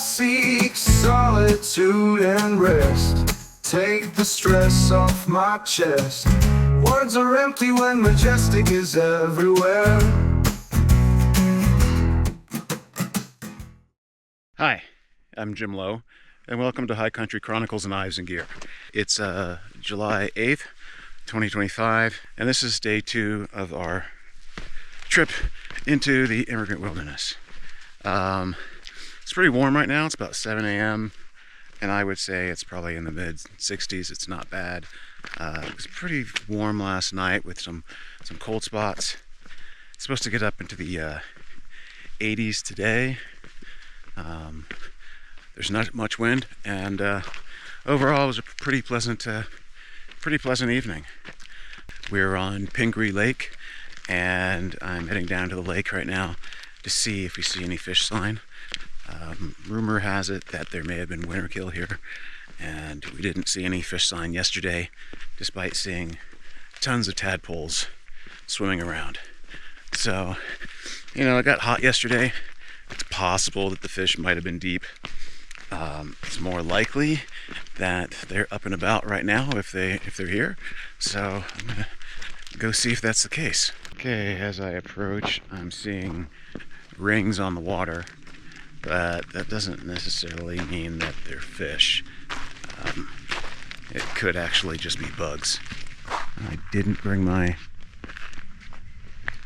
seek solitude and rest. Take the stress off my chest. Words are empty when majestic is everywhere. Hi, I'm Jim Lowe, and welcome to High Country Chronicles and Knives and Gear. It's July 8th, 2025, and this is day 2 of our trip into the Immigrant Wilderness. It's pretty warm right now. It's about 7 a.m. and I would say it's probably in the mid 60s. It's not bad. It was pretty warm last night with some cold spots. It's supposed to get up into the 80s today. There's not much wind, and overall it was a pretty pleasant evening. We're on Pingree Lake, and I'm heading down to the lake right now to see if we see any fish sign. Rumor has it that there may have been winter kill here, and we didn't see any fish sign yesterday, despite seeing tons of tadpoles swimming around. So, it got hot yesterday. It's possible that the fish might have been deep. It's more likely that they're up and about right now if they're here. So I'm gonna go see if that's the case. Okay, as I approach, I'm seeing rings on the water, but that doesn't necessarily mean that they're fish. It could actually just be bugs. I didn't bring my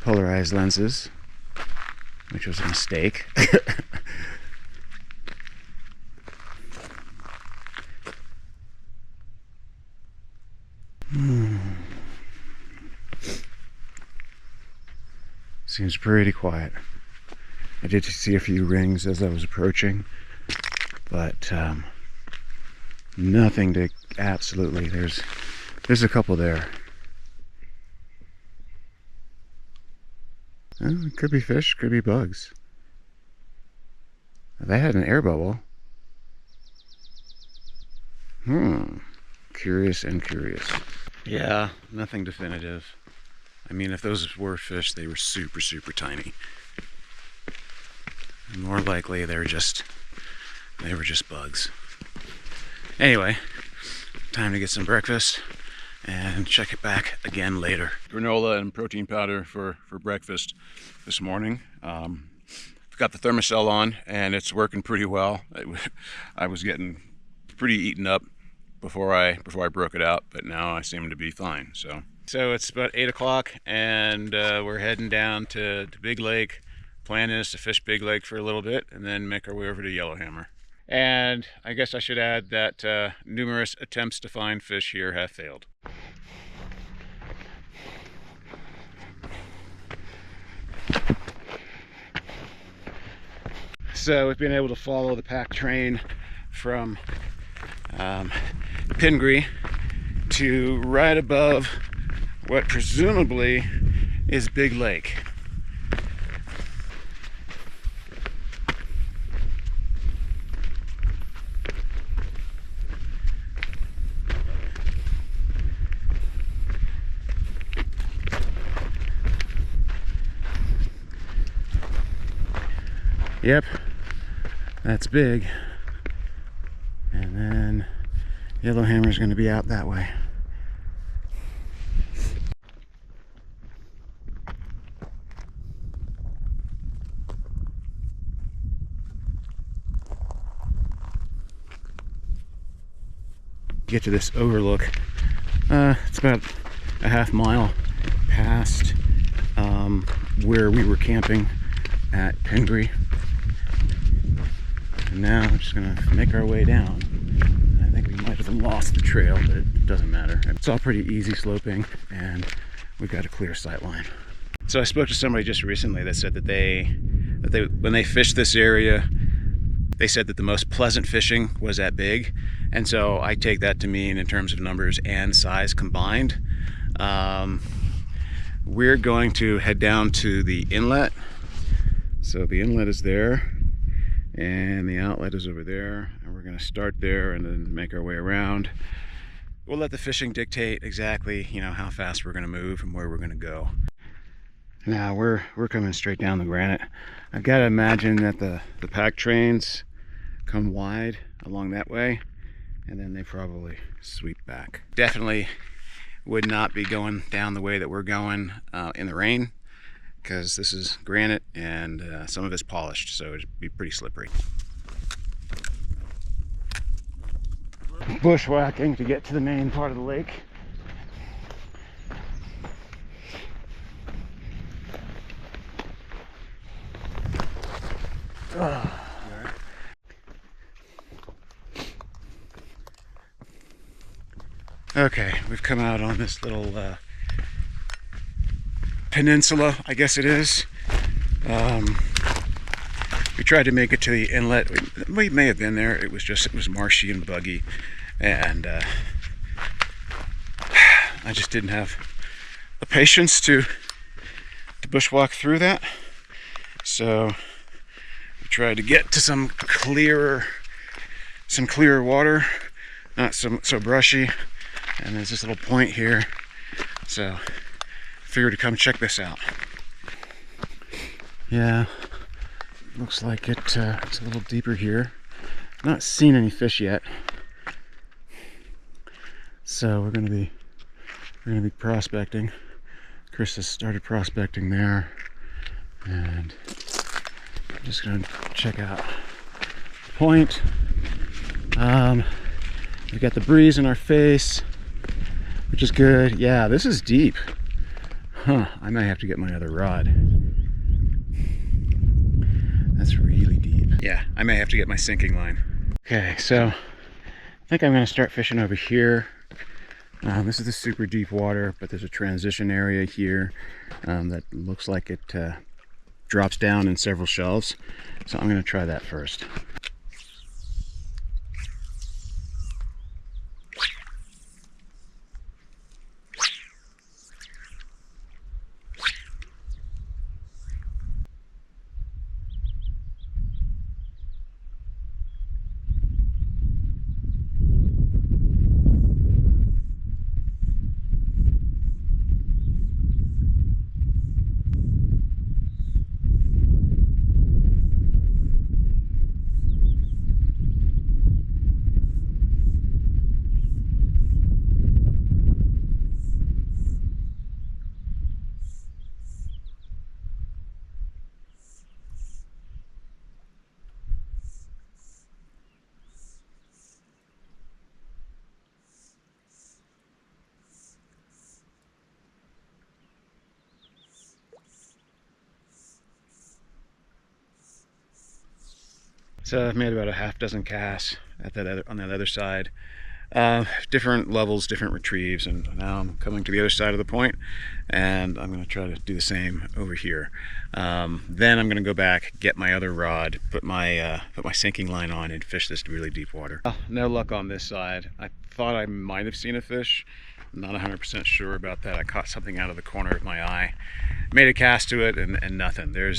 polarized lenses, which was a mistake. Seems pretty quiet. I did see a few rings as I was approaching, but nothing to absolutely. There's a couple there. Well, it could be fish, could be bugs. They had an air bubble. Curious and curious. Yeah, nothing definitive. I mean, if those were fish, they were super, super tiny. More likely, they were just bugs. Anyway, time to get some breakfast and check it back again later. Granola and protein powder for breakfast this morning. I've got the thermocell on, and it's working pretty well. I was getting pretty eaten up before I broke it out, but now I seem to be fine. So it's about 8 o'clock, and we're heading down to Big Lake. Plan is to fish Big Lake for a little bit and then make our way over to Yellowhammer. And I guess I should add that numerous attempts to find fish here have failed. So we've been able to follow the pack train from Pingree to right above what presumably is Big Lake. Yep, that's big. And then Yellowhammer is going to be out that way. Get to this overlook. It's about a half mile past where we were camping at Pingree. And now we're just gonna make our way down. I think we might have lost the trail, but it doesn't matter. It's all pretty easy sloping, and we've got a clear sight line. So I spoke to somebody just recently that said that they when they fished this area, they said that the most pleasant fishing was at Big, and so I take that to mean in terms of numbers and size combined. We're going to head down to the inlet. So the inlet is there, and the outlet is over there, and we're going to start there and then make our way around. We'll let the fishing dictate exactly, how fast we're going to move and where we're going to go. Now we're coming straight down the granite. I've got to imagine that the pack trains come wide along that way, and then they probably sweep back. Definitely would not be going down the way that we're going in the rain, because this is granite and some of it's polished, so it'd be pretty slippery. Bushwhacking to get to the main part of the lake. Okay, we've come out on this little peninsula, I guess it is. We tried to make it to the inlet. We may have been there. It was marshy and buggy, and I just didn't have the patience to bushwalk through that. So we tried to get to some clearer water, not so brushy. And there's this little point here, so figured to come check this out. Yeah, looks like it's a little deeper here. Not seen any fish yet, so we're gonna be prospecting. Chris has started prospecting there, and I'm just gonna check out the point. We've got the breeze in our face, which is good. Yeah, this is deep. Huh, I might have to get my other rod. That's really deep. Yeah, I may have to get my sinking line. Okay, so I think I'm gonna start fishing over here. This is the super deep water, but there's a transition area here that looks like it drops down in several shelves. So I'm gonna try that first. So I've made about a half dozen casts on that other side. Different levels, different retrieves, and now I'm coming to the other side of the point, and I'm going to try to do the same over here. Then I'm going to go back, get my other rod, put my sinking line on, and fish this really deep water. No luck on this side. I thought I might have seen a fish. I'm not 100% sure about that. I caught something out of the corner of my eye. Made a cast to it, and nothing. There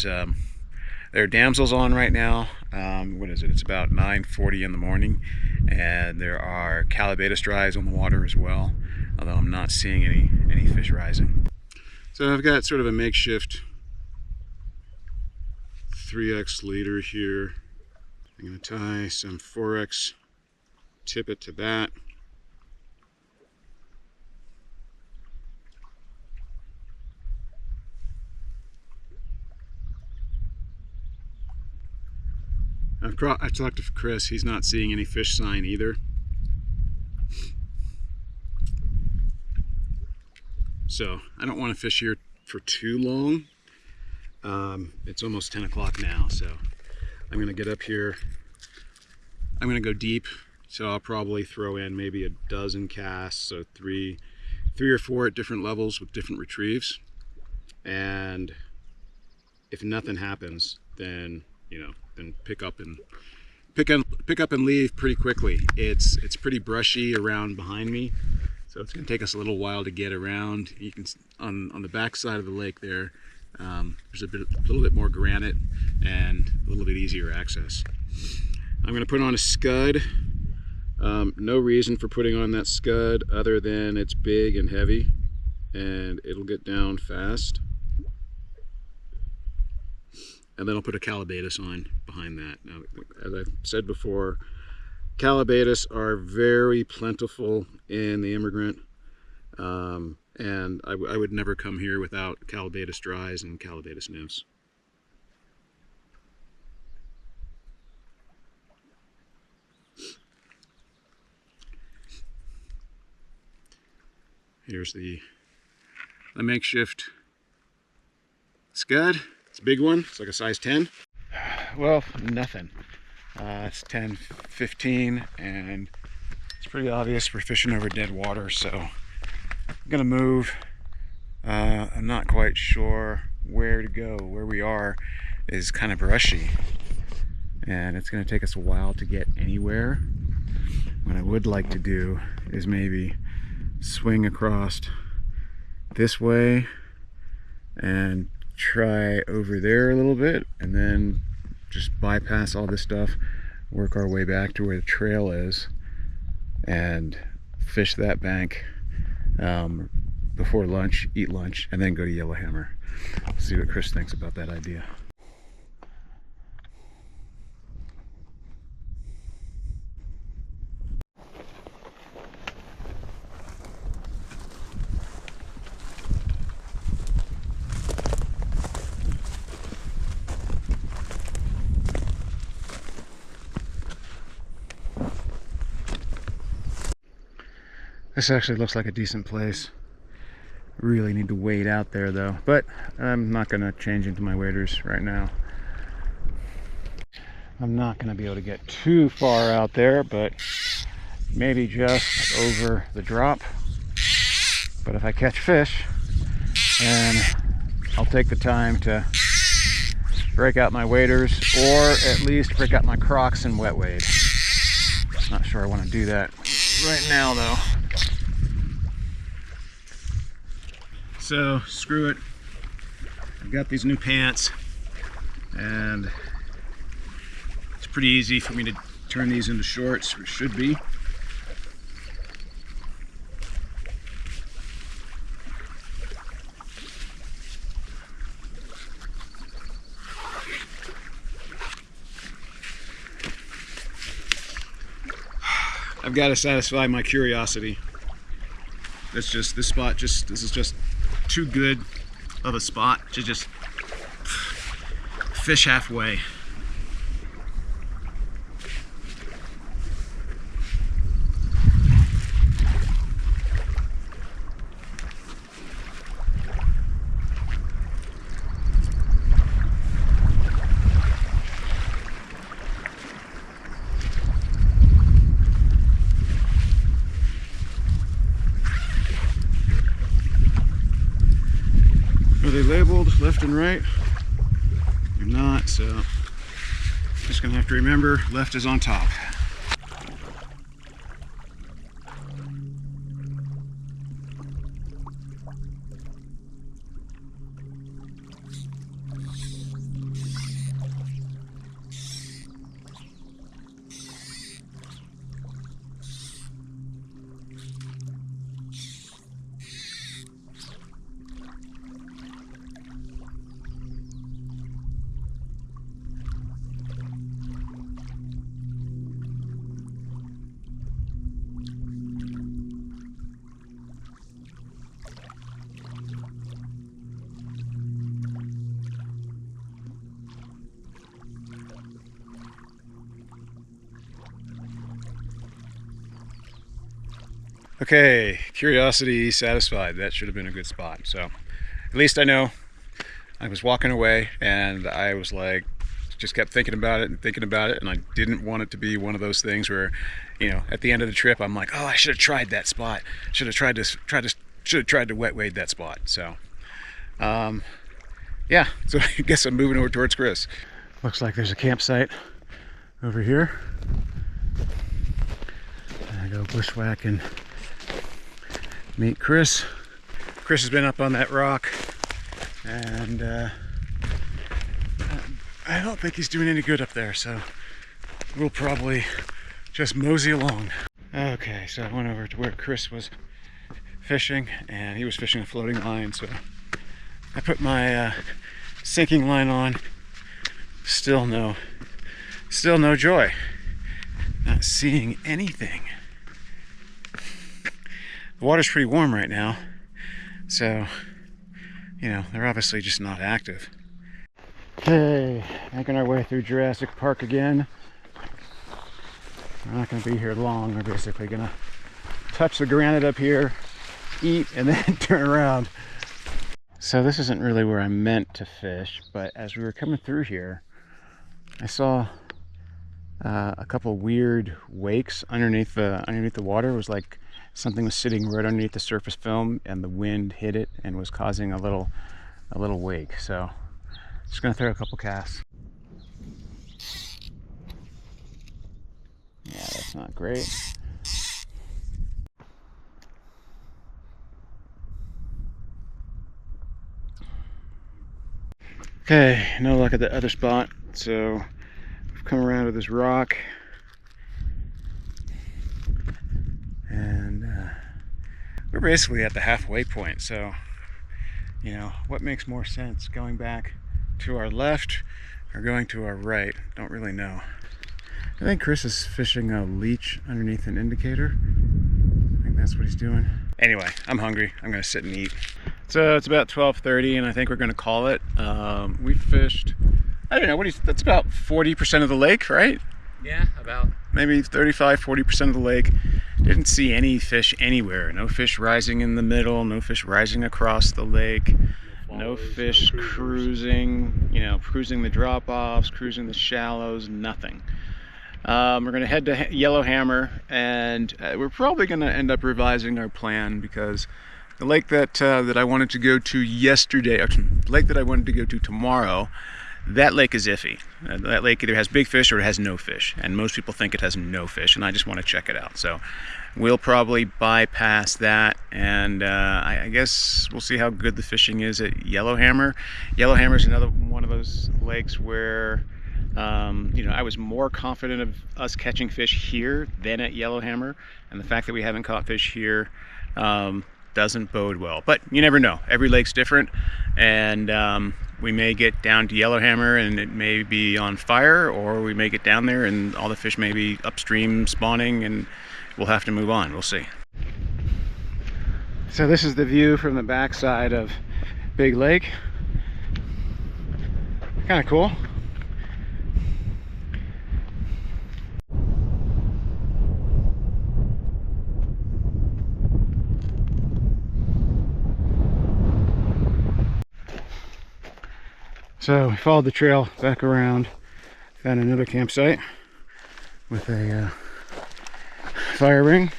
are damsels on right now. What is it? It's about 9:40 in the morning, and there are calabatus dries on the water as well, although I'm not seeing any fish rising. So I've got sort of a makeshift 3X leader here. I'm going to tie some 4X tippet to that. I talked to Chris. He's not seeing any fish sign either. So I don't want to fish here for too long. It's almost 10 o'clock now, so I'm going to get up here. I'm going to go deep, so I'll probably throw in maybe a dozen casts, so three or four at different levels with different retrieves. And if nothing happens, then then pick up and leave pretty quickly. It's pretty brushy around behind me, so it's going to take us a little while to get around. You can on the back side of the lake there. There's a little bit more granite and a little bit easier access. I'm going to put on a scud. No reason for putting on that scud other than it's big and heavy, and it'll get down fast. and then I'll put a calabatus on behind that. Now, as I said before, calabatus are very plentiful in the Emigrant, and I would never come here without calabatus dries and calabatus nymphs. Here's the makeshift scud. It's a big one. It's like a size 10. Well, nothing. It's 10:15, and it's pretty obvious we're fishing over dead water, so I'm gonna move. I'm not quite sure where to go. Where we are is kind of brushy, and it's gonna take us a while to get anywhere. What I would like to do is maybe swing across this way and try over there a little bit, and then just bypass all this stuff, work our way back to where the trail is, and fish that bank before lunch, eat lunch, and then go to Yellowhammer. See what Chris thinks about that idea. This actually looks like a decent place. Really need to wade out there though, but I'm not gonna change into my waders right now. I'm not gonna be able to get too far out there, but maybe just over the drop. But if I catch fish, then I'll take the time to break out my waders, or at least break out my Crocs and wet wade. Not sure I want to do that right now though. So screw it. I've got these new pants, and it's pretty easy for me to turn these into shorts, or should be. I've got to satisfy my curiosity. This is just too good of a spot to just fish halfway. Are they labeled left and right? They're not, so just gonna have to remember left is on top. Okay, curiosity satisfied. That should have been a good spot. So at least I know. I was walking away and I was like, just kept thinking about it, and I didn't want it to be one of those things where, you know, at the end of the trip I'm like, oh, I should have tried that spot. Should have tried to wet wade that spot. So yeah, so I guess I'm moving over towards Chris. Looks like there's a campsite over here. I go bushwhack and meet Chris. Chris has been up on that rock, and I don't think he's doing any good up there, so we'll probably just mosey along. Okay, so I went over to where Chris was fishing, and he was fishing a floating line, so I put my sinking line on, Still no joy. Not seeing anything. The water's pretty warm right now, so, you know, they're obviously just not active. Okay, making our way through Jurassic Park again. We're not going to be here long. We're basically going to touch the granite up here, eat, and then turn around. So this isn't really where I meant to fish, but as we were coming through here, I saw a couple weird wakes underneath the water. It was like something was sitting right underneath the surface film, and the wind hit it and was causing a little wake. So just gonna throw a couple casts. Yeah, that's not great. Okay, no luck at the other spot, so we've come around to this rock, and we're basically at the halfway point. So, you know, what makes more sense, going back to our left or going to our right? Don't really know. I think Chris is fishing a leech underneath an indicator. I think that's what he's doing. Anyway, I'm hungry. I'm gonna sit and eat. So it's about 12:30, and I think we're gonna call it. We fished, I don't know, that's about 40% of the lake, right? Yeah, about. Maybe 35-40% of the lake. Didn't see any fish anywhere. No fish rising in the middle, no fish rising across the lake, no fish cruising, you know, cruising the drop-offs, cruising the shallows, nothing. We're going to head to Yellowhammer, and we're probably going to end up revising our plan, because the lake that I wanted to go to yesterday, or the lake that I wanted to go to tomorrow, that lake is iffy. That lake either has big fish or it has no fish, and most people think it has no fish, and I just want to check it out. So we'll probably bypass that, and I guess we'll see how good the fishing is at Yellowhammer. Yellowhammer is another one of those lakes where you know, I was more confident of us catching fish here than at Yellowhammer, and the fact that we haven't caught fish here doesn't bode well. But you never know. Every lake's different, and we may get down to Yellowhammer and it may be on fire, or we may get down there and all the fish may be upstream spawning, and we'll have to move on. We'll see. So this is the view from the backside of Big Lake. Kind of cool. So we followed the trail back around, found another campsite with a fire ring.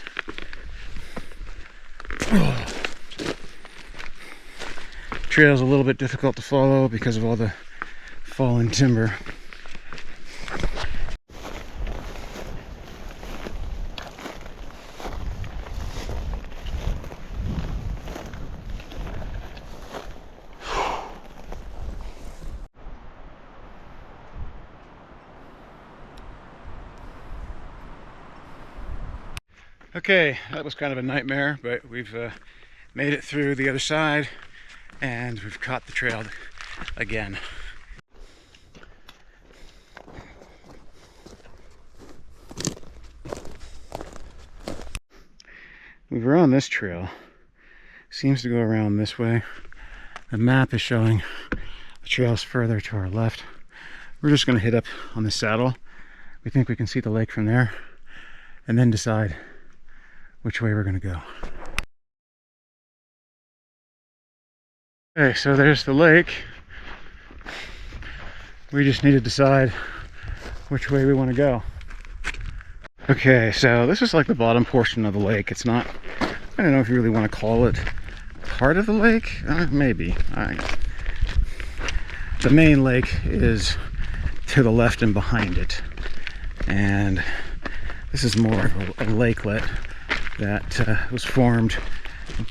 Trail's a little bit difficult to follow because of all the fallen timber. Okay, that was kind of a nightmare, but we've made it through the other side, and we've caught the trail again. We were on this trail. Seems to go around this way. The map is showing the trail's further to our left. We're just going to hit up on the saddle. We think we can see the lake from there, and then decide which way we're going to go. Okay, so there's the lake. We just need to decide which way we want to go. Okay, so this is like the bottom portion of the lake. It's not, I don't know if you really want to call it part of the lake. Maybe. The main lake is to the left and behind it. And this is more of a lakelet that was formed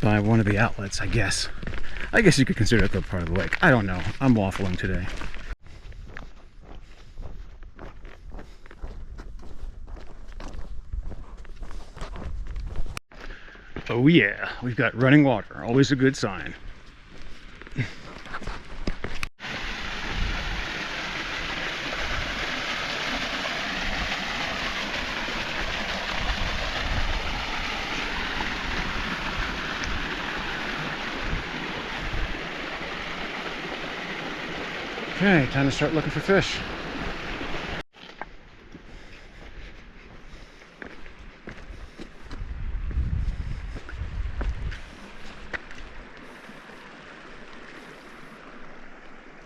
by one of the outlets, I guess. I guess you could consider it the part of the lake. I don't know. I'm waffling today. Oh yeah, we've got running water. Always a good sign. Okay, time to start looking for fish.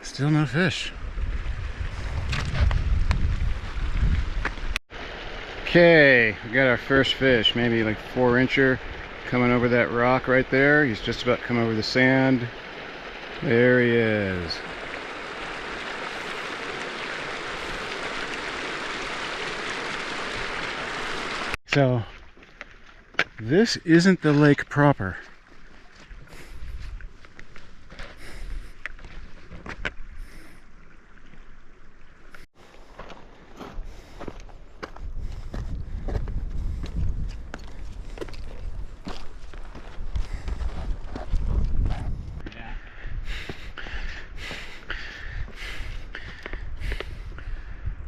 Still no fish. Okay, we got our first fish, maybe like 4-incher, coming over that rock right there. He's just about to come over the sand. There he is. So, this isn't the lake proper.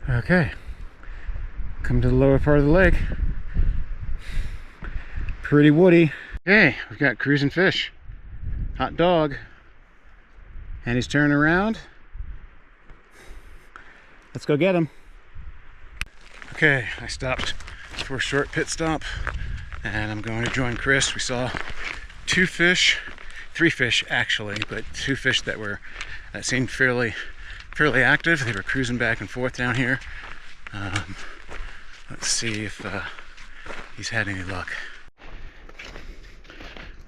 Okay, come to the lower part of the lake. Pretty woody. Okay, we've got cruising fish. Hot dog. And he's turning around. Let's go get him. Okay, I stopped for a short pit stop and I'm going to join Chris. We saw 2 fish, 3 fish actually, but 2 fish that seemed fairly active. They were cruising back and forth down here. Let's see if he's had any luck.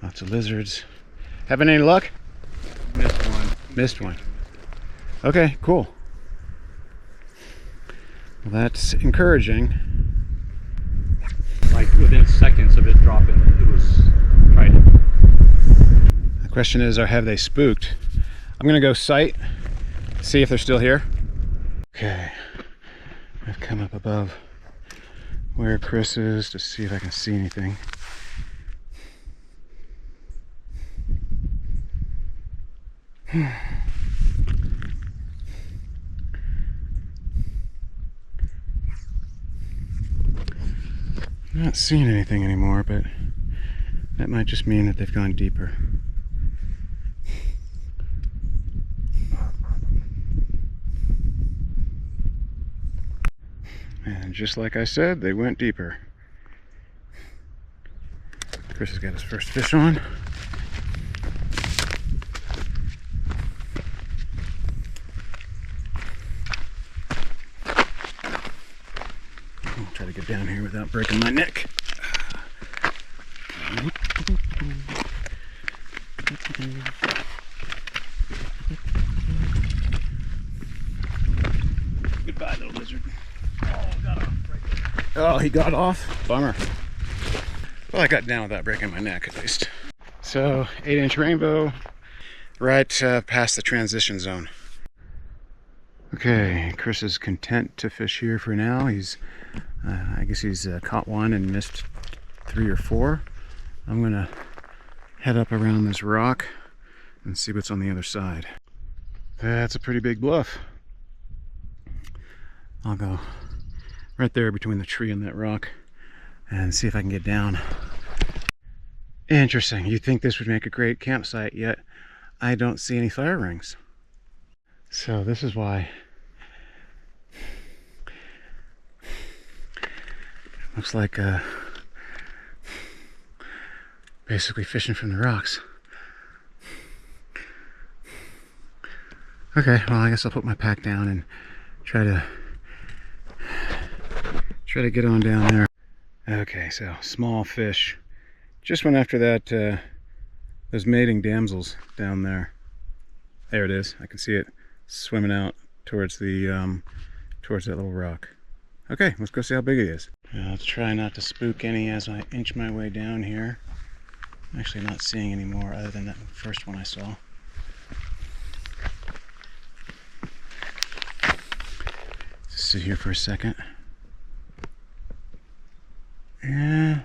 Lots of lizards. Having any luck? Missed one. Missed one. Okay, cool. Well, that's encouraging. Like within seconds of it dropping, it was right. The question is, have they spooked? I'm gonna go sight, see if they're still here. Okay, I've come up above where Chris is to see if I can see anything. Not seeing anything anymore, but that might just mean that they've gone deeper. And just like I said, they went deeper. Chris has got his first fish on. I'll try to get down here without breaking my neck. Goodbye, little lizard. Oh, he got off? Bummer. Well, I got down without breaking my neck, at least. So, 8-inch rainbow, right past the transition zone. Okay, Chris is content to fish here for now. I guess he's caught one and missed 3 or 4. I'm gonna head up around this rock and see what's on the other side. That's a pretty big bluff. I'll go right there between the tree and that rock and see if I can get down. Interesting. You'd think this would make a great campsite, yet I don't see any fire rings. So this is why. Looks like basically fishing from the rocks. Okay, well, I guess I'll put my pack down and try to get on down there. Okay, so small fish. Just went after that those mating damsels down there. There it is. I can see it swimming out towards the towards that little rock. Okay, let's go see how big it is. Let's try not to spook any as I inch my way down here. I'm actually not seeing any more other than that first one I saw. Just sit here for a second. Yeah,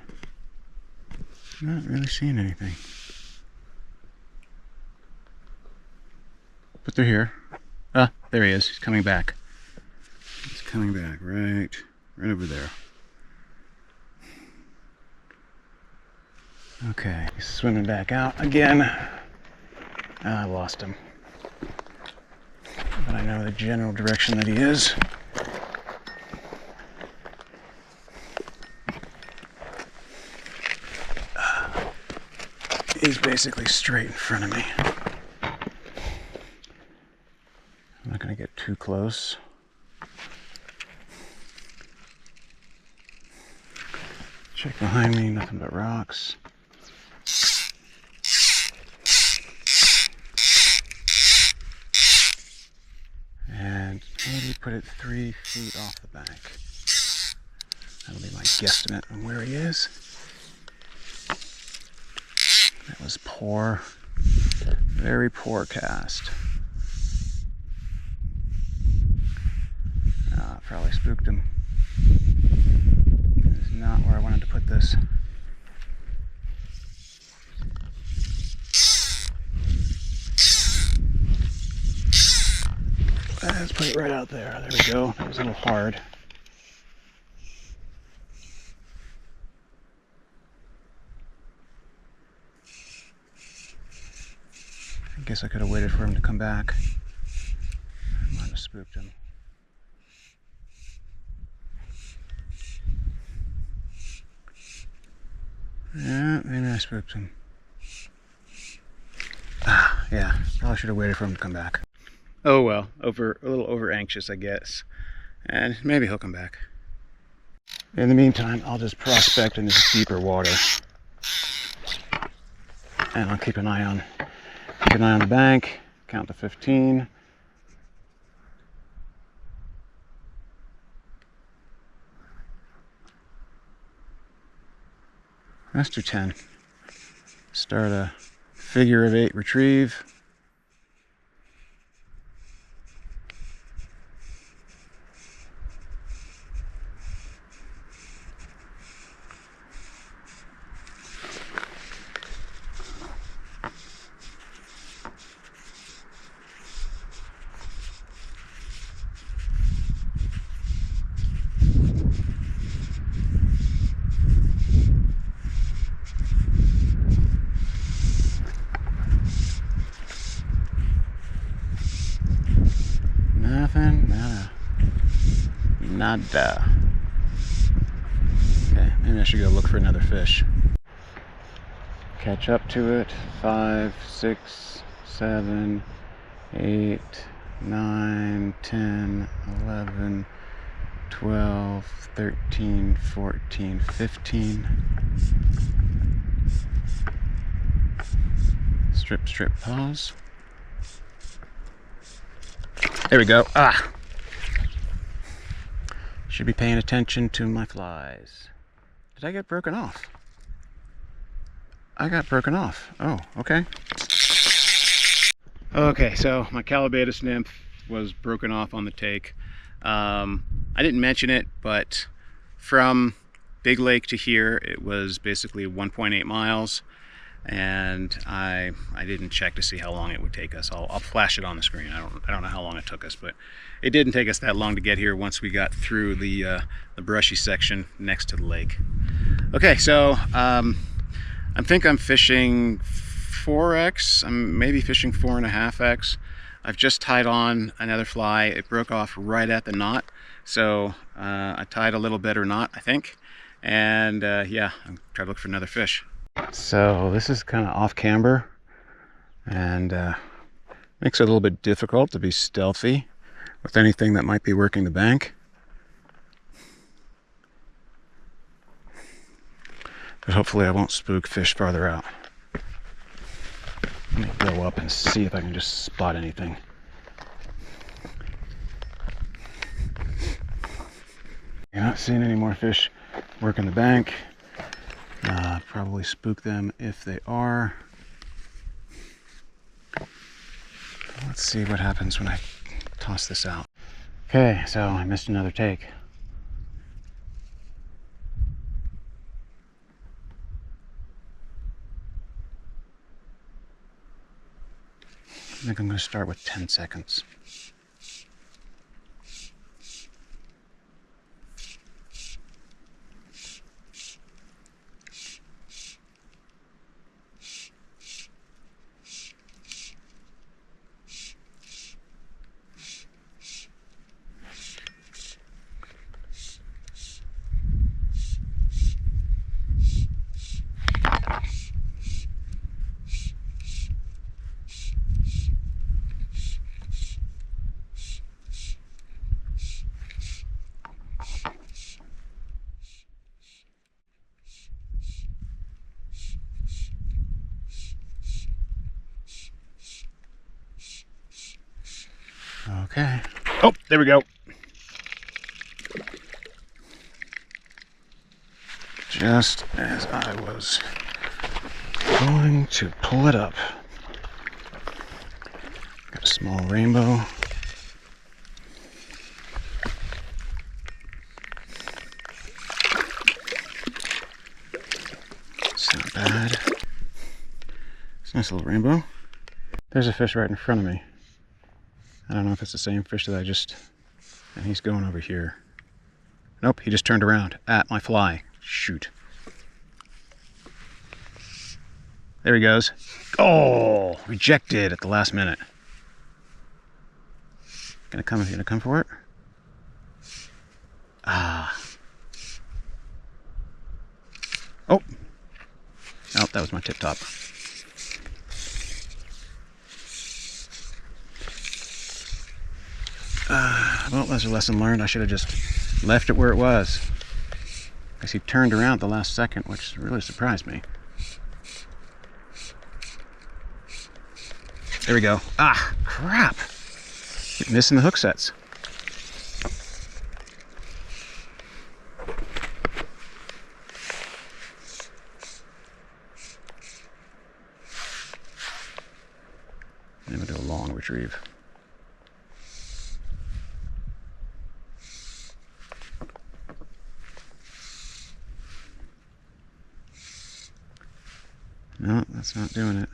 not really seeing anything. But they're here. Ah, there he is. He's coming back. He's coming back right over there. Okay, he's swimming back out again. I lost him. but I know the general direction that he is. He's basically straight in front of me. I'm not going to get too close. Check behind me, nothing but rocks. And maybe put it 3 feet off the bank. That'll be my guesstimate on where he is. That was poor, very poor cast. Probably spooked him. This is not where I wanted to put this. Let's put it right out there. There we go. That was a little hard. I guess I could have waited for him to come back. I might have spooked him. Yeah, maybe I spooked him. Yeah, probably should have waited for him to come back. Oh well, a little over anxious, I guess. And maybe he'll come back. In the meantime, I'll just prospect in this deeper water. And I'll keep an eye on the bank, count to 15. Let's do 10. Start a figure of 8 retrieve. Nothing, nada. Okay, maybe I should go look for another fish. Catch up to it. 5, 6, 7, 8, 9, 10, 11, 12, 13, 14, 15. Strip, pause. There we go. Should be paying attention to my flies. Did I get broken off? I got broken off. Oh, okay. Okay, so my Callibaetis nymph was broken off on the take. I didn't mention it, but from Big Lake to here, it was basically 1.8 miles. And I didn't check to see how long it would take us. I'll flash it on the screen. I don't know how long it took us, but it didn't take us that long to get here once we got through the brushy section next to the lake. Okay, so I think I'm fishing 4x. I'm maybe fishing 4.5x. I've just tied on another fly. It broke off right at the knot, so I tied a little better knot, I think. And yeah, I'm trying to look for another fish. So this is kind of off camber, and makes it a little bit difficult to be stealthy with anything that might be working the bank. But hopefully I won't spook fish farther out. Let me go up and see if I can just spot anything. You're not seeing any more fish working the bank. Probably spook them if they are. Let's see what happens when I toss this out. Okay, so I missed another take. I think I'm going to start with 10 seconds. Okay. Oh, there we go. Just as I was going to pull it up. Got a small rainbow. It's not bad. It's a nice little rainbow. There's a fish right in front of me. I don't know if it's the same fish that I just... And he's going over here. Nope, he just turned around at my fly. Shoot. There he goes. Oh, rejected at the last minute. Gonna come for it? Ah. Oh. Oh, that was my tip top. Well, that's a lesson learned. I should have just left it where it was. Because he turned around at the last second, which really surprised me. There we go. Ah, crap. Keep missing the hook sets. I'm going to do a long retrieve. No, that's not doing it.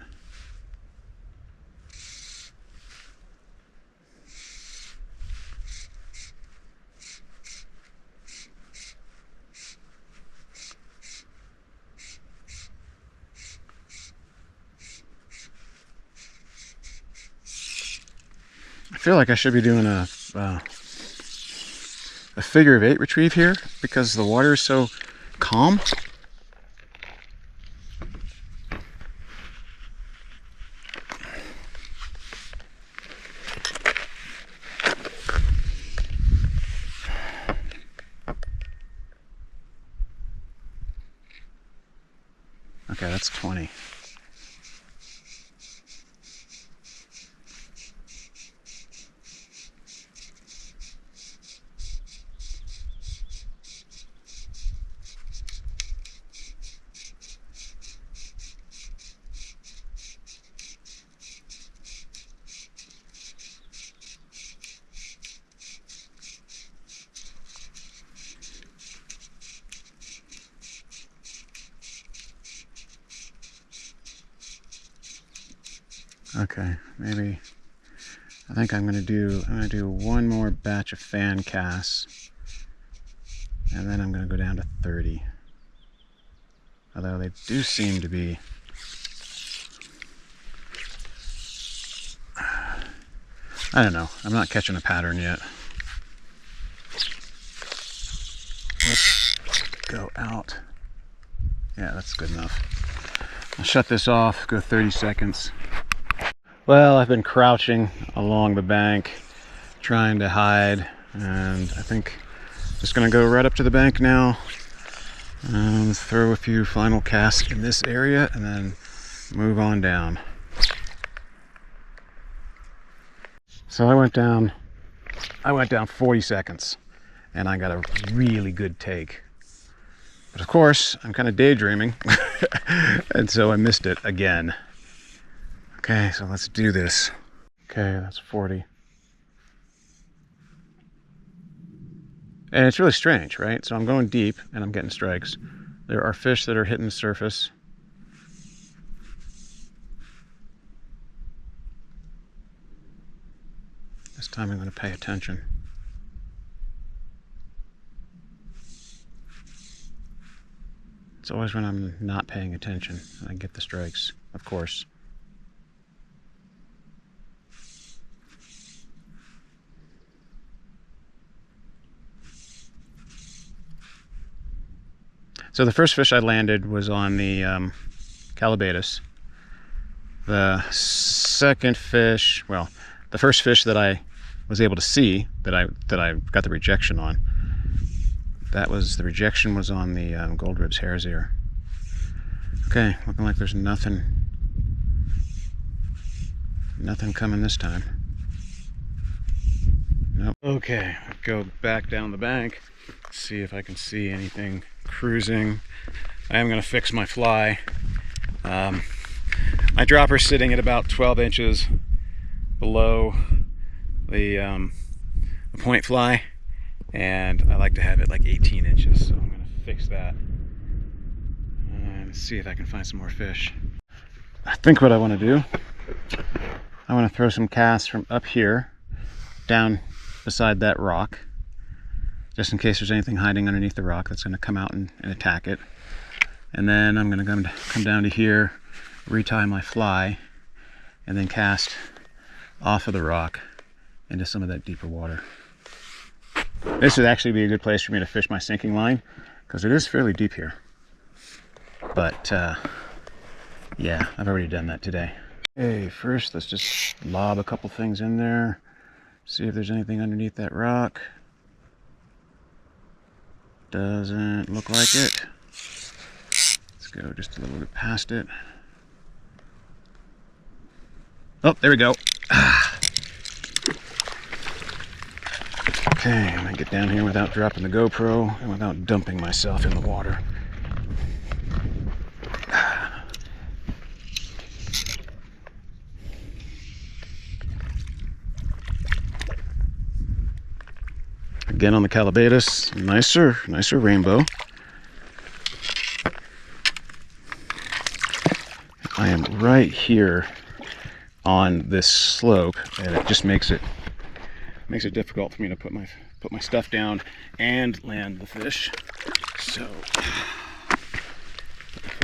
I feel like I should be doing a figure of 8 retrieve here because the water is so calm. Okay, that's 20. Okay, maybe I think I'm gonna do one more batch of fan casts, and then I'm gonna go down to 30. Although they do seem to be I don't know. I'm not catching a pattern yet. Let's go out. Yeah, that's good enough. I'll shut this off, go 30 seconds. Well, I've been crouching along the bank, trying to hide, and I think I'm just gonna go right up to the bank now, throw a few final casts in this area, and then move on down. So I went down 40 seconds, and I got a really good take. But of course, I'm kind of daydreaming, and so I missed it again. Okay, so let's do this. Okay, that's 40. And it's really strange, right? So I'm going deep and I'm getting strikes. There are fish that are hitting the surface. This time I'm going to pay attention. It's always when I'm not paying attention I get the strikes, of course. So the first fish I landed was on the calabatus. The second fish, well, the first fish that I was able to see, that I got the rejection on, the rejection was on the gold ribs hare's ear. Okay, looking like there's nothing coming this time. Nope. Okay, go back down the bank, see if I can see anything cruising. I am going to fix my fly. My dropper's sitting at about 12 inches below the point fly, and I like to have it like 18 inches, so I'm going to fix that and see if I can find some more fish. I think what I want to do, I want to throw some casts from up here down beside that rock, just in case there's anything hiding underneath the rock that's going to come out and attack it. And then I'm going to come down to here, retie my fly, and then cast off of the rock into some of that deeper water. This would actually be a good place for me to fish my sinking line, because it is fairly deep here. But yeah, I've already done that today. Okay, first let's just lob a couple things in there, see if there's anything underneath that rock. Doesn't look like it. Let's go just a little bit past it. Oh, there we go. Okay, I'm gonna get down here without dropping the GoPro and without dumping myself in the water. Again on the calabatus, nicer rainbow. I am right here on this slope, and it just makes it difficult for me to put my stuff down and land the fish. So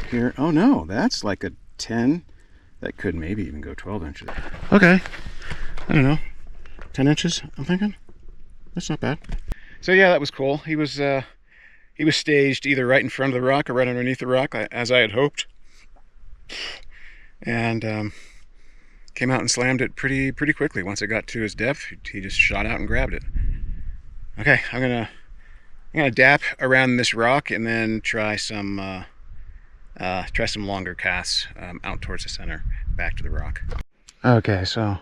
here, oh no, that's like a 10. That could maybe even go 12 inches. Okay, I don't know, 10 inches. I'm thinking that's not bad. So yeah, that was cool. He was staged either right in front of the rock or right underneath the rock, as I had hoped, and came out and slammed it pretty quickly. Once it got to his depth, he just shot out and grabbed it. Okay, I'm gonna dap around this rock and then try some longer casts out towards the center, back to the rock. Okay, so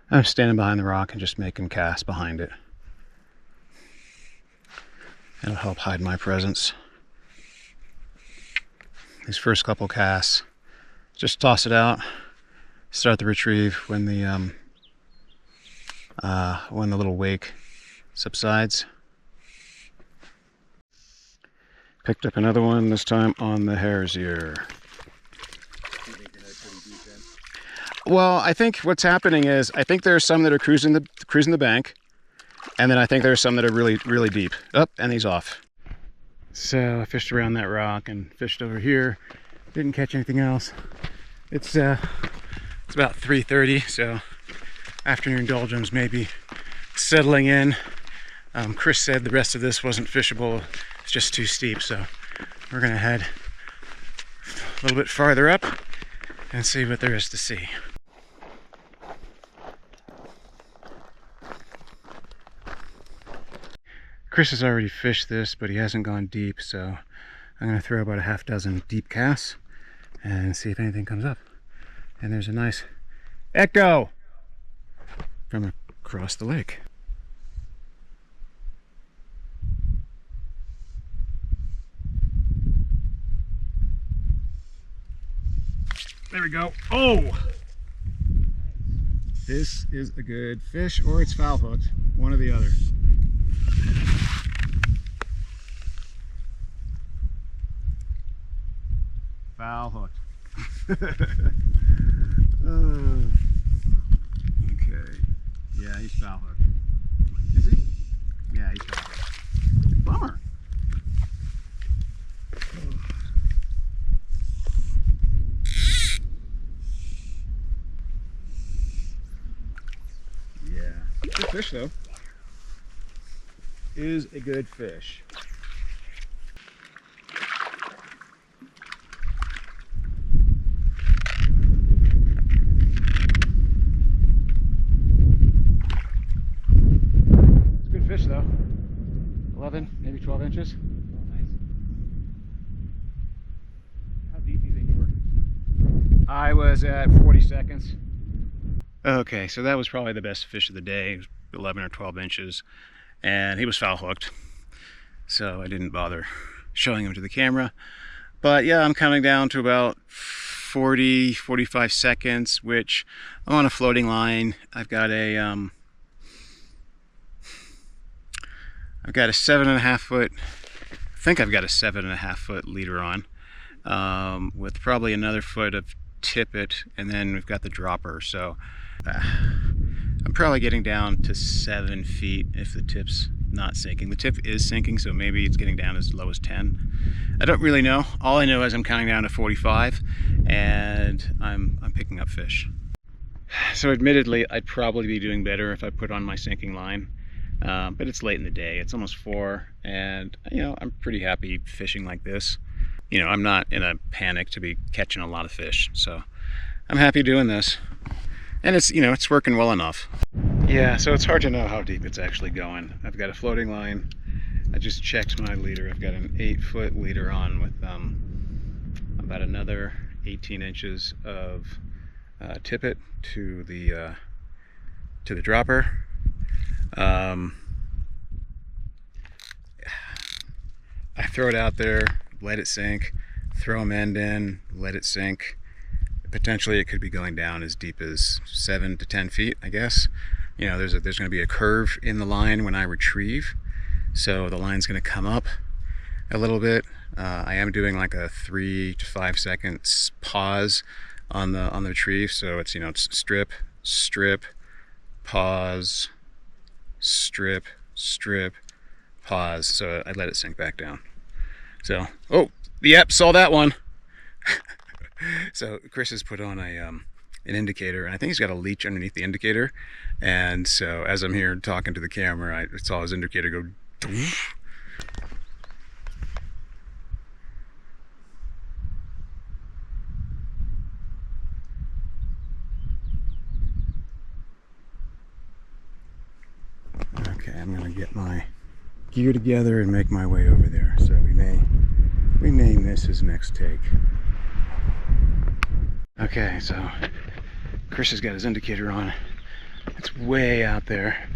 I'm standing behind the rock and just making casts behind it. It'll help hide my presence. These first couple casts, just toss it out, start the retrieve when the little wake subsides. Picked up another one, this time on the hare's ear. Well, I think what's happening is, I think there are some that are cruising the bank, and then I think there are some that are really deep. Up, and he's off. So I fished around that rock and fished over here. Didn't catch anything else. It's about 3:30, so afternoon doldrums may be settling in. Chris said the rest of this wasn't fishable. It's just too steep, so we're gonna head a little bit farther up and see what there is to see. Chris has already fished this, but he hasn't gone deep, so I'm gonna throw about a half dozen deep casts and see if anything comes up. And there's a nice echo from across the lake. There we go. Oh! This is a good fish, or it's foul hooked. One or the other. Foul hooked. Okay. Yeah, he's foul hooked. Is he? Yeah, he's foul hooked. Bummer. Yeah. Good fish though. Is a good fish. Fish though, 11, maybe 12 inches. Oh, nice. How deep do you think you were? I was at 40 seconds. Okay, so that was probably the best fish of the day. It was 11 or 12 inches, and he was foul hooked, so I didn't bother showing him to the camera. But yeah, I'm counting down to about 45 seconds, which I'm on a floating line. I've got a 7.5 foot, I think I've got a 7.5 foot leader on, with probably another foot of tippet, and then we've got the dropper. So I'm probably getting down to 7 feet if the tip's not sinking. The tip is sinking, so maybe it's getting down as low as 10. I don't really know. All I know is I'm counting down to 45, and I'm picking up fish. So admittedly, I'd probably be doing better if I put on my sinking line, but it's late in the day. It's almost 4, and I'm pretty happy fishing like this. I'm not in a panic to be catching a lot of fish, so I'm happy doing this. And it's working well enough. Yeah, so it's hard to know how deep it's actually going. I've got a floating line. I just checked my leader. I've got an 8-foot leader on with about another 18 inches of tippet to the dropper. I throw it out there, let it sink, throw a end in, let it sink. Potentially it could be going down as deep as 7 to 10 feet, I guess. There's going to be a curve in the line when I retrieve, so the line's going to come up a little bit. I am doing like a 3 to 5 seconds pause on the retrieve, so it's it's strip, strip, pause, strip, strip, pause. So I let it sink back down. So yep, saw that one. So Chris has put on an indicator, and I think he's got a leech underneath the indicator, and so as I'm here talking to the camera, I saw his indicator go doof. Okay, I'm gonna get my gear together and make my way over there, so we may miss his next take. Okay, so Chris has got his indicator on. It's way out there.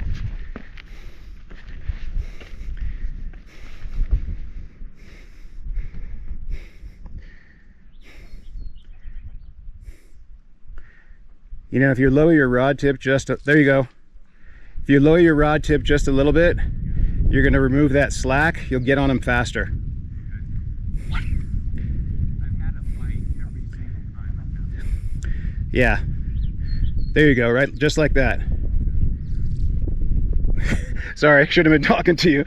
If you lower your rod tip there you go. If you lower your rod tip just a little bit, you're going to remove that slack. You'll get on them faster. Yeah, there you go, right? Just like that. Sorry, I should have been talking to you.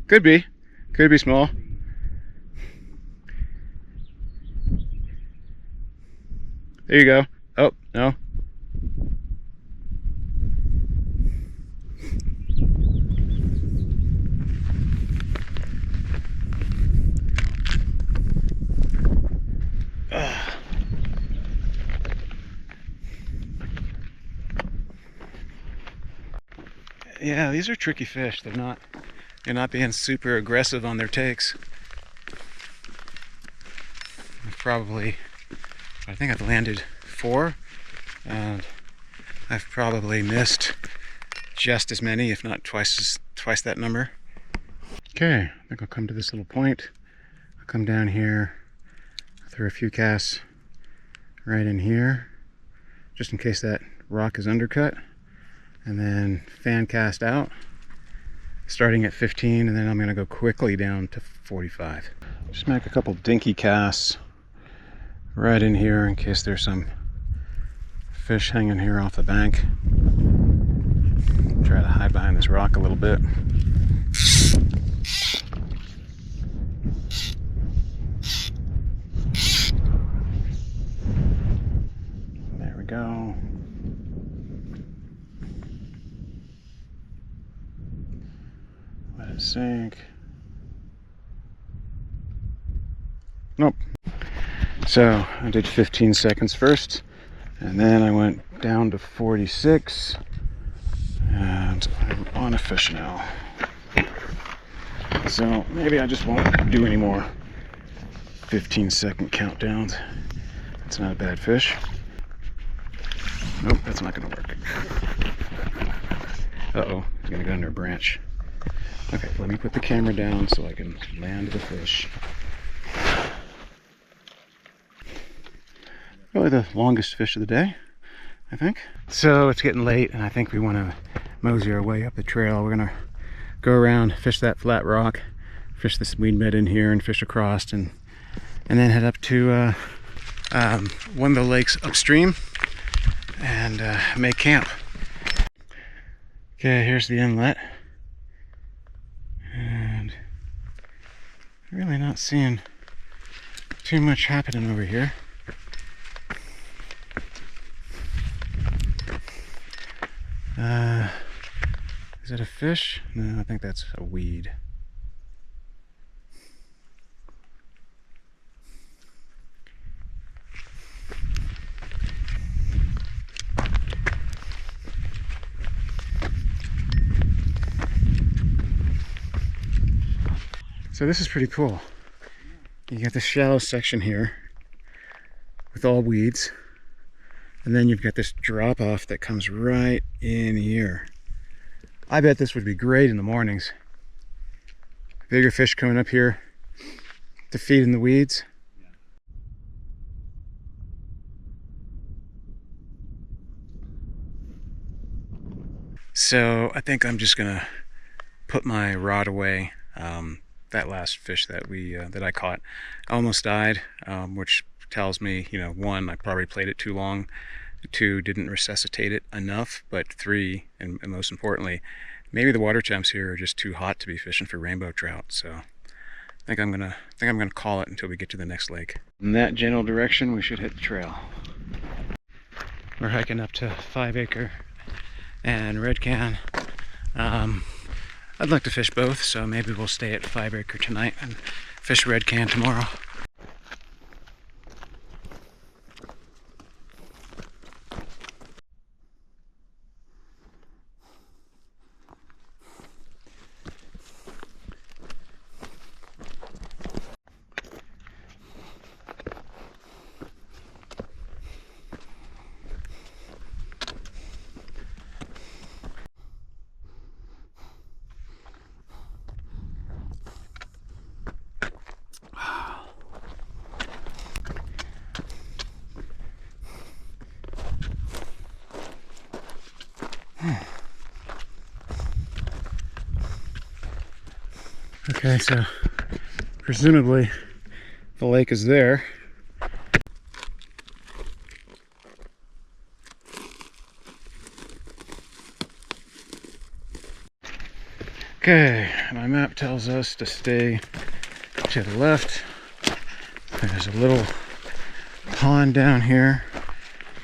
Could be small. There you go. Oh, no. Yeah, these are tricky fish. They're not being super aggressive on their takes. I think I've landed 4, and I've probably missed just as many, if not twice that number. Okay, I think I'll come to this little point. I'll come down here, throw a few casts right in here, just in case that rock is undercut, and then fan cast out, starting at 15, and then I'm going to go quickly down to 45. Just make a couple dinky casts right in here in case there's some fish hanging here off the bank. Try to hide behind this rock a little bit. There we go. Let it sink. Nope. So I did 15 seconds first, and then I went down to 46, and I'm on a fish now. So maybe I just won't do any more. 15-second countdowns. It's not a bad fish. Nope, that's not gonna work. Uh-oh, he's gonna go under a branch. Okay, let me put the camera down so I can land the fish. Probably the longest fish of the day, I think. So it's getting late and I think we want to mosey our way up the trail. We're gonna go around, fish that flat rock, fish this weed bed in here and fish across, and then head up to one of the lakes upstream and make camp. Okay, here's the inlet. And really not seeing too much happening over here. Is that a fish? No, I think that's a weed. So this is pretty cool. You got this shallow section here with all weeds, and then you've got this drop off that comes right in here. I bet this would be great in the mornings. Bigger fish coming up here to feed in the weeds. So I think I'm just gonna put my rod away. That last fish that that I caught almost died, which tells me, you know, one, I probably played it too long, two, didn't resuscitate it enough, but three, and most importantly, maybe the water temps here are just too hot to be fishing for rainbow trout. So I think I'm gonna call it until we get to the next lake. In that general direction, we should hit the trail. We're hiking up to 5 Acre and Red Can. I'd like to fish both, so maybe we'll stay at 5 Acre tonight and fish Red Can tomorrow. Okay, so presumably the lake is there. Okay, my map tells us to stay to the left. There's a little pond down here,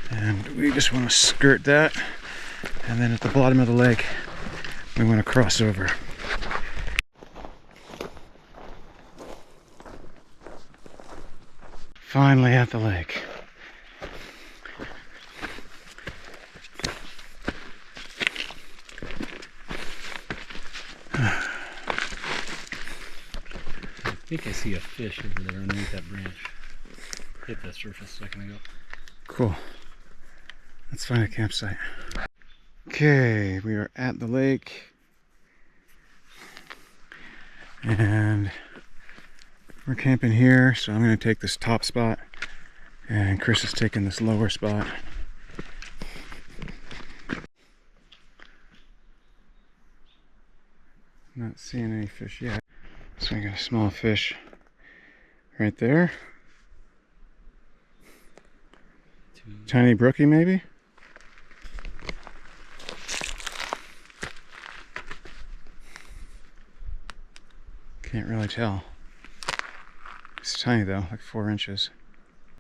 and we just want to skirt that. And then at the bottom of the lake, we want to cross over. Finally at the lake. I think I see a fish over there underneath that branch. Hit that surface a second ago. Cool. Let's find a campsite. Okay, we are at the lake. And we're camping here, so I'm going to take this top spot, and Chris is taking this lower spot. Not seeing any fish yet. So I got a small fish right there. Tiny brookie maybe? Can't really tell. It's tiny though, like 4 inches.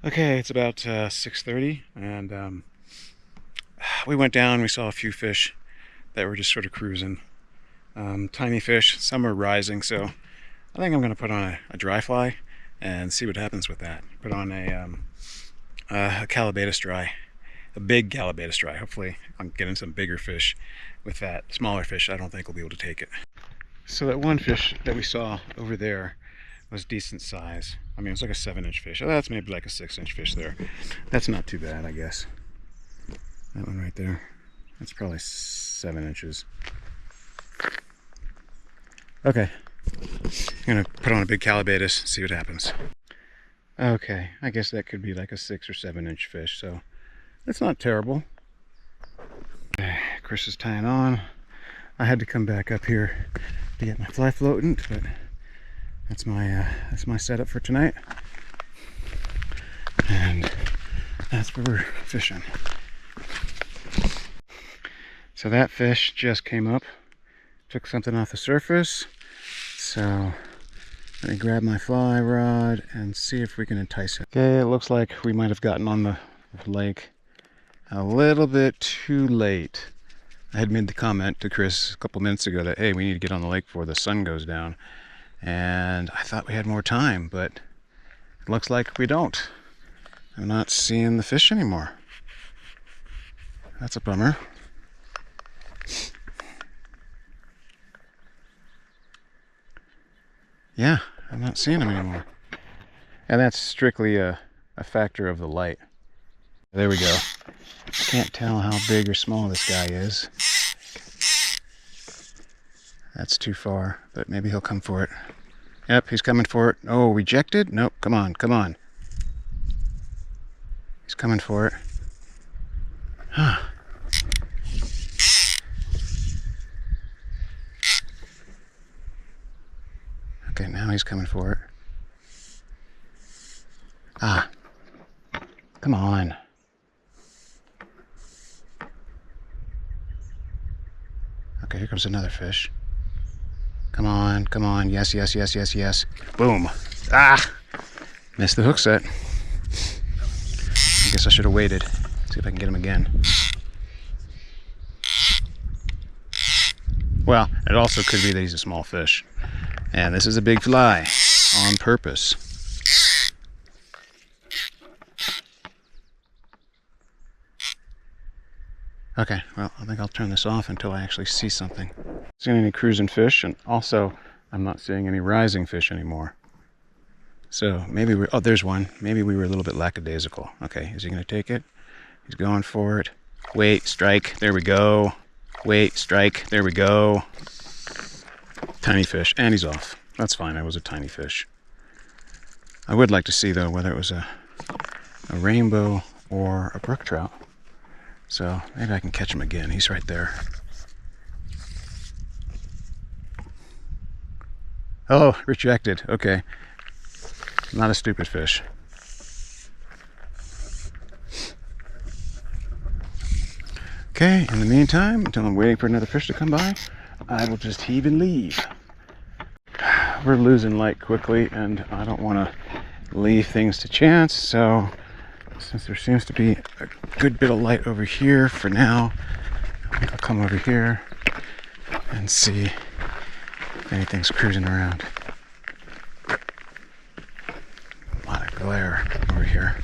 Okay, it's about 6:30, and we went down. We saw a few fish that were just sort of cruising. Tiny fish, some are rising, so I think I'm going to put on a dry fly and see what happens with that. Put on a calabatus dry, a big calabatus dry. Hopefully I'm getting some bigger fish with that. Smaller fish, I don't think we'll be able to take it. So that one fish that we saw over there was decent size. I mean, it's like a 7-inch fish. Oh, that's maybe like a 6-inch fish there. That's not too bad, I guess. That one right there, that's probably 7 inches. Okay, I'm gonna put on a big calibatus, see what happens. Okay, I guess that could be like a 6 or 7-inch fish, so it's not terrible. Chris is tying on. I had to come back up here to get my fly floatant, but that's my setup for tonight. And that's where we're fishing. So that fish just came up, took something off the surface. So let me grab my fly rod and see if we can entice it. Okay, it looks like we might have gotten on the lake a little bit too late. I had made the comment to Chris a couple minutes ago that, hey, we need to get on the lake before the sun goes down. And I thought we had more time, but it looks like we don't. I'm not seeing the fish anymore. That's a bummer. Yeah, I'm not seeing them anymore. And that's strictly a factor of the light. There we go. Can't tell how big or small this guy is. That's too far, but maybe he'll come for it. Yep, he's coming for it. Oh, rejected? Nope, come on, come on. He's coming for it. Huh. Okay, now he's coming for it. Ah. Come on. Okay, here comes another fish. Come on, come on. Yes, yes, yes, yes, yes. Boom. Ah! Missed the hook set. I guess I should have waited. See if I can get him again. Well, it also could be that he's a small fish. And this is a big fly on purpose. Okay, well, I think I'll turn this off until I actually see something. Seeing any cruising fish, and also I'm not seeing any rising fish anymore. So maybe oh, there's one. Maybe we were a little bit lackadaisical. Okay, is he going to take it? He's going for it. Wait, strike. There we go. Wait, strike. There we go. Tiny fish, and he's off. That's fine, it was a tiny fish. I would like to see, though, whether it was a rainbow or a brook trout. So maybe I can catch him again. He's right there. Oh, rejected. Okay. Not a stupid fish. Okay, in the meantime, until I'm waiting for another fish to come by, I will just heave and leave. We're losing light quickly, and I don't want to leave things to chance, so since there seems to be a good bit of light over here for now, I think I'll come over here and see if anything's cruising around. A lot of glare over here.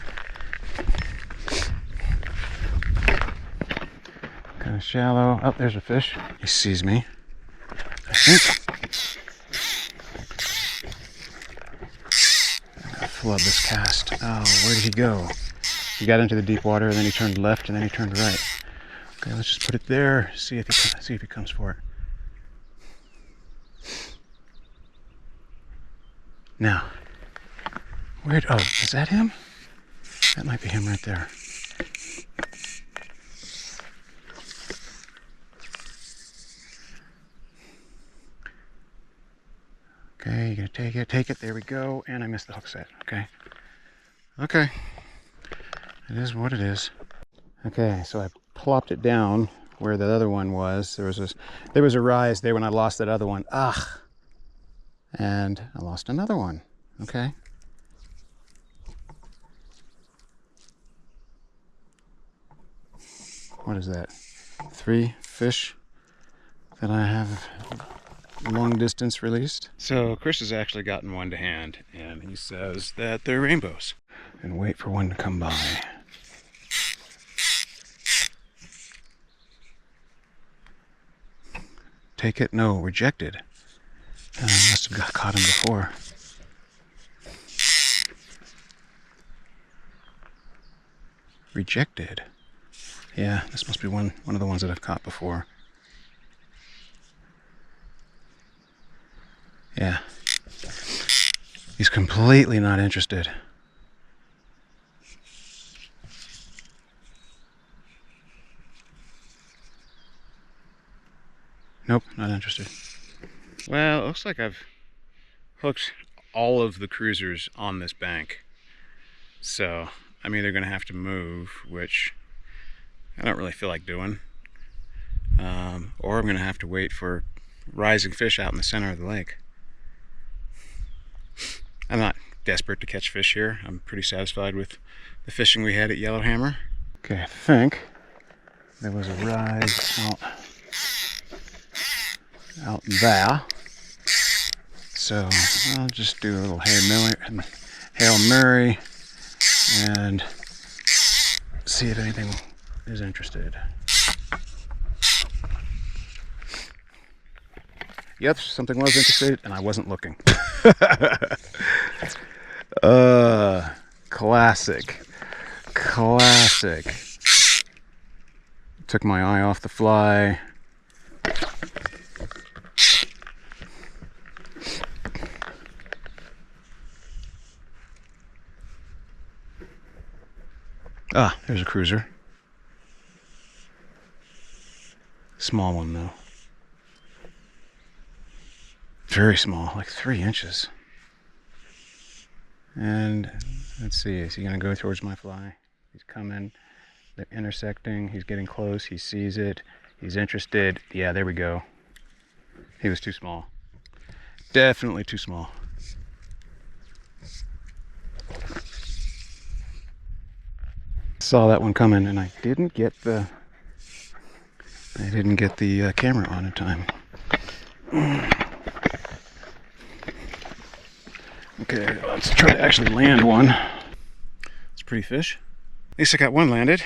Kind of shallow. Oh, there's a fish. He sees me, I think. I'm gonna flood this cast. Oh, where did he go? He got into the deep water, and then he turned left, and then he turned right. Okay, let's just put it there. See if he comes for it. Now, where? Oh, is that him? That might be him right there. Okay, you're gonna take it, take it. There we go. And I missed the hook set. Okay. Okay. It is what it is. Okay, so I plopped it down where the other one was. There was a rise there when I lost that other one. Ah, and I lost another one. Okay. What is that? 3 fish that I have long distance released. So Chris has actually gotten one to hand, and he says that they're rainbows. And wait for one to come by. Take it? No, rejected. I must have caught him before. Rejected. Yeah, this must be one of the ones that I've caught before. Yeah. He's completely not interested. Nope, not interested. Well, it looks like I've hooked all of the cruisers on this bank. So I'm either going to have to move, which I don't really feel like doing, or I'm going to have to wait for rising fish out in the center of the lake. I'm not desperate to catch fish here. I'm pretty satisfied with the fishing we had at Yellowhammer. Okay, I think there was a rise out there. So I'll just do a little Hail Mary and see if anything is interested. Yep, something was interested and I wasn't looking. Classic. Took my eye off the fly. Ah, there's a cruiser. Small one though. Very small, like 3 inches. And let's see, is he gonna go towards my fly? He's coming, they're intersecting, he's getting close, he sees it, he's interested. Yeah, there we go. He was too small. Definitely too small. Saw that one coming and I didn't get the camera on in time. Okay, let's try to actually land one. It's a pretty fish. At least I got one landed.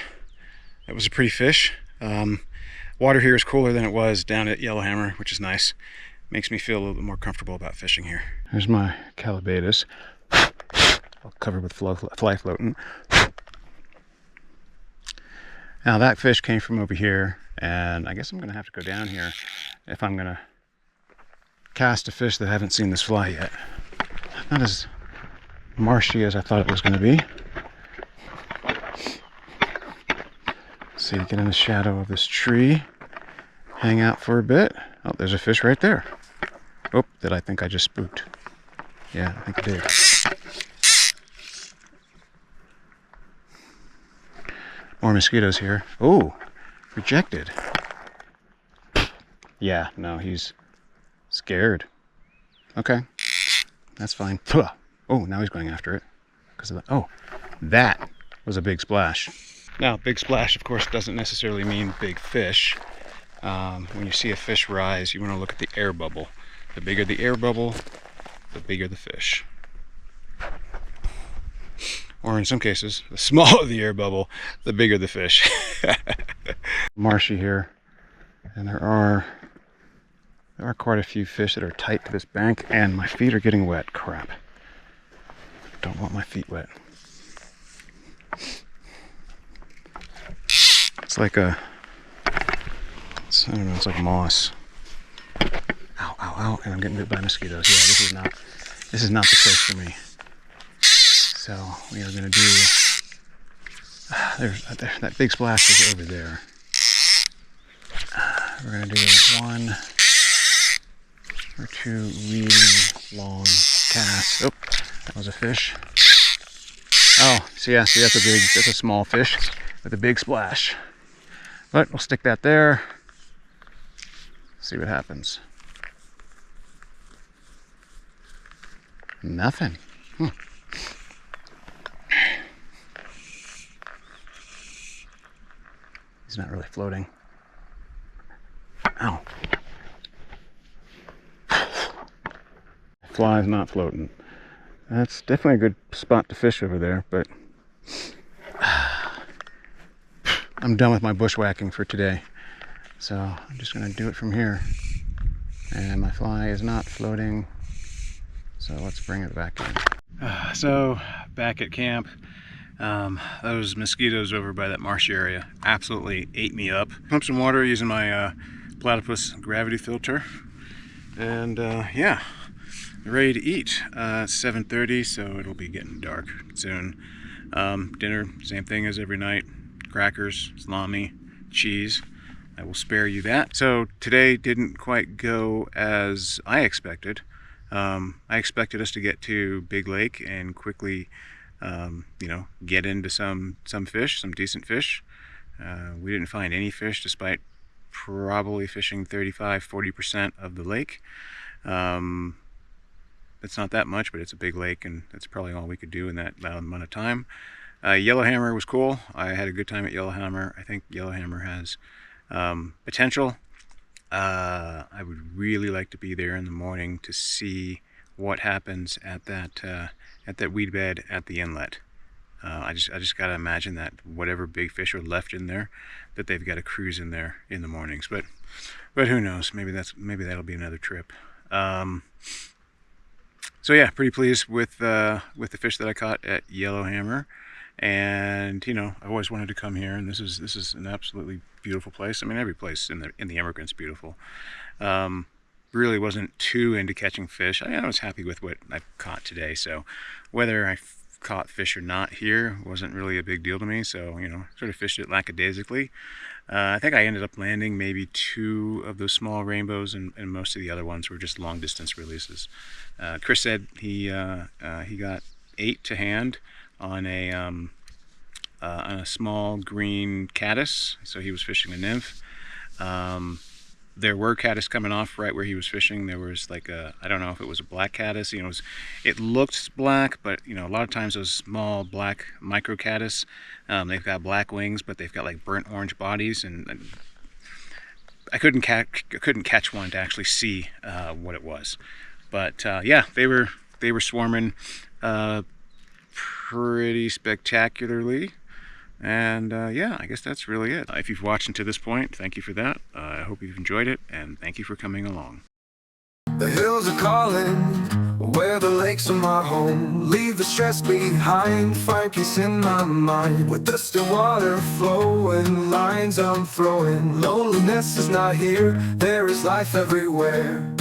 That was a pretty fish. Water here is cooler than it was down at Yellowhammer, which is nice. Makes me feel a little bit more comfortable about fishing here. There's my calabatus, all covered with fly floating. Now that fish came from over here, and I guess I'm gonna have to go down here if I'm gonna cast a fish that haven't seen this fly yet. Not as marshy as I thought it was gonna be. See, get in the shadow of this tree, hang out for a bit. Oh, there's a fish right there. Oh, that I think I just spooked. Yeah, I think I did. More mosquitoes here. Oh, rejected. Yeah, no, he's scared. Okay, that's fine. Oh, now he's going after it. Because of the, oh, that was a big splash. Now, big splash, of course, doesn't necessarily mean big fish. When you see a fish rise, you want to look at the air bubble. The bigger the air bubble, the bigger the fish. Or in some cases, the smaller the air bubble, the bigger the fish. Marshy here, and there are quite a few fish that are tight to this bank, and my feet are getting wet. Crap. Don't want my feet wet. It's like I don't know, it's like moss. Ow, ow, ow, and I'm getting bit by mosquitoes. Yeah, this is not the place for me. So we are going to do, that big splash is over there. We're going to do 1 or 2 really long casts. Oh, that was a fish. Oh, see, that's a small fish with a big splash. But we'll stick that there. See what happens. Nothing. He's not really floating. Ow. Fly's not floating. That's definitely a good spot to fish over there, but I'm done with my bushwhacking for today. So I'm just gonna do it from here. And my fly is not floating. So let's bring it back in. So back at camp, Those mosquitoes over by that marsh area absolutely ate me up. Pumped some water using my platypus gravity filter, and yeah, ready to eat. It's 7:30, so it'll be getting dark soon. Dinner, same thing as every night: crackers, salami, cheese. I will spare you that. So today didn't quite go as I expected. I expected us to get to Big Lake and quickly, you know, get into some fish, some decent fish. We didn't find any fish despite probably fishing 35-40% of the lake. It's not that much, but it's a big lake, and that's probably all we could do in that amount of time. Yellowhammer was cool. I had a good time at Yellowhammer. I think Yellowhammer has potential. I would really like to be there in the morning to see what happens at that weed bed at the inlet. I just gotta imagine that whatever big fish are left in there, that they've got to cruise in there in the mornings. But who knows? Maybe that'll be another trip. So yeah, pretty pleased with the fish that I caught at Yellowhammer. And you know, I've always wanted to come here, and this is an absolutely beautiful place. I mean, every place in the Emigrant's beautiful. Really wasn't too into catching fish. I was happy with what I caught today, so whether I caught fish or not here wasn't really a big deal to me. So, you know, sort of fished it lackadaisically. I think I ended up landing maybe 2 of those small rainbows, and most of the other ones were just long distance releases. Chris said he got 8 to hand on a small green caddis, so he was fishing a nymph. There were caddis coming off right where he was fishing. There was like I don't know if it was a black caddis. You know, it looked black, but you know, a lot of times those small black micro caddis, they've got black wings, but they've got like burnt orange bodies, and I couldn't catch one to actually see what it was. But yeah, they were swarming pretty spectacularly. And yeah, I guess that's really it. If you've watched until this point, thank you for that. I hope you've enjoyed it, and thank you for coming along. The hills are calling, where the lakes are my home. Leave the stress behind, find peace in my mind. With the still water flowing, lines I'm throwing. Loneliness is not here, there is life everywhere.